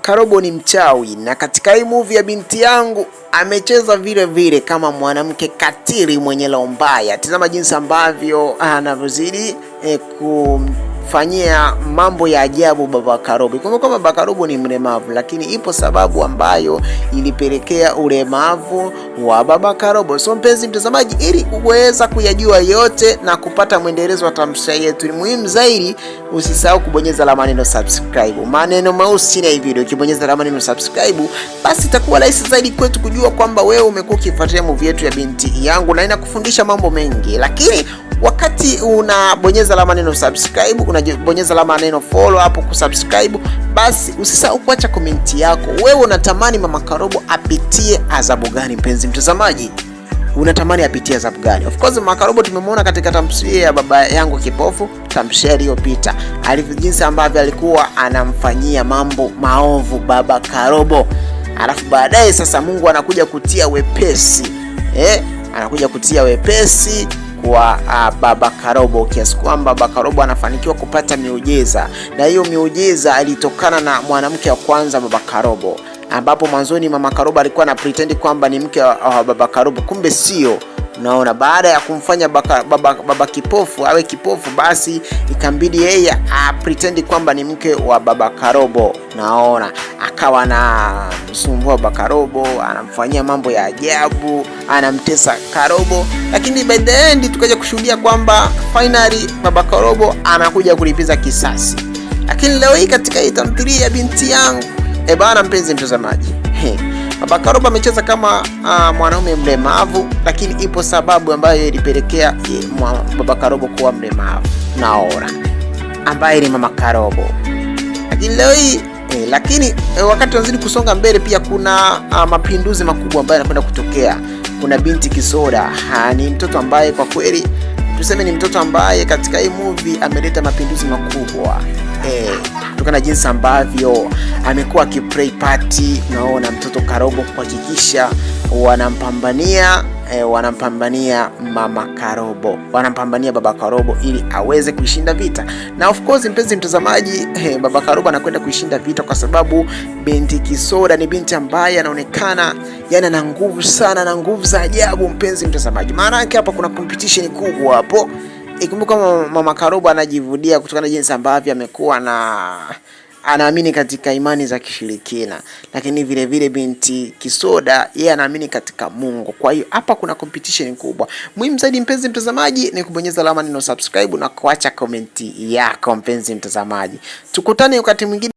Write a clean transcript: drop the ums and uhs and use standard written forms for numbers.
Karobo ni mchawi, na katika hii movie ya binti yangu amecheza vile vile kama mwanamke katili mwenye roho mbaya. Tazama jinsi ambavyo anavyozidi kumfanyia mambo ya ajabu baba Karobo. Kumbuka baba Karobo ni mlemavu, lakini ipo sababu ambayo ilipelekea ulemavu wa baba Karobo. So mpenzi mtazamaji, ili uweza kuyajua yote na kupata mwendelezo wa tamthilia yetu, ni muhimu zaidi usisahau kubonyeza alama neno subscribe. Maneno mausi na hii video, ukibonyeza alama neno subscribe, basi itakuwa rahisi zaidi kwetu kujua kwamba wewe umekuwa ukifuatilia movie yetu ya binti yangu, na inakufundisha mambo mengi. Lakini wakati unabonyeza alama neno subscribe, unabonyeza alama neno follow hapo kusubscribe, basi usisahau kuacha komenti yako. Wewe unatamani mama Karobo apitie adhabu gani? Mpenzi mtazamaji, unatamani apitie adhabu gani? Of course mama Karobo tumemwona katika tamthilia ya baba yangu kipofu, tamthilia iliyopita, jinsi ambavyo alikuwa anamfanyia mambo maovu baba Karobo. Alafu baadaye sasa Mungu anakuja kutia wepesi. Anakuja kutia wepesi kwa baba Karobo, kiasi kwamba baba Karobo anafanikiwa kupata miujiza, na hiyo miujiza ilitokana na mwanamke wa kwanza baba Karobo, ambapo mwanzoni mama Karobo alikuwa na pretend kwamba ni mke wa baba Karobo, kumbe sio. Unaona, baada ya kumfanya baba kipofu awe kipofu, basi ikambidi yeye pretend kwamba ni mke wa baba Karobo. Naona akawa na msumbua baba Karobo, anamfanyia mambo ya ajabu, anamtesa Karobo, lakini by the end tukaja kushuhudia kwamba finally baba Karobo anakuja kulipiza kisasi. Lakini leo hii katika hii tamthilia ya binti yangu, bana mpenzi mtazamaji, baba Karobo amecheza kama mwanaume mlemavu, lakini ipo sababu ambayo ilipelekea baba Karobo kuwa mlemavu, naona ambaye ni mama Karobo. Lakini leo hii lakini wakati tunazidi kusonga mbele, pia kuna mapinduzi makubwa ambayo yanakwenda kutokea. Kuna binti Kisoda, ni mtoto ambaye kwa kweli tuseme ni mtoto ambaye katika hii movie ameleta mapinduzi makubwa, kutokana na jinsi ambavyo amekuwa kiplay party. Naona mtoto Karobo kuhakikisha wanampambania mama Karobo, wanampambania baba Karobo ili aweze kuishinda vita. Na of course mpenzi mtazamaji, baba Karobo anakwenda kuishinda vita kwa sababu binti Kisoda ni binti ambaye anaonekana yana na nguvu sana, na nguvu za ajabu mpenzi mtazamaji. Maana yake hapa kuna competition kubwa hapo. Ikumbuka mama Karobo anajivudia kutokana na jinsi ambavyo amekuwa anaamini katika imani za kishirikina, lakini vile vile binti Kisoda yeye anaamini katika Mungu. Kwa hiyo hapa kuna competition kubwa. Muhimu zaidi mpenzi mtazamaji ni kubonyeza alama neno subscribe na kuacha komenti yako mpenzi mtazamaji. Tukutane wakati mwingine.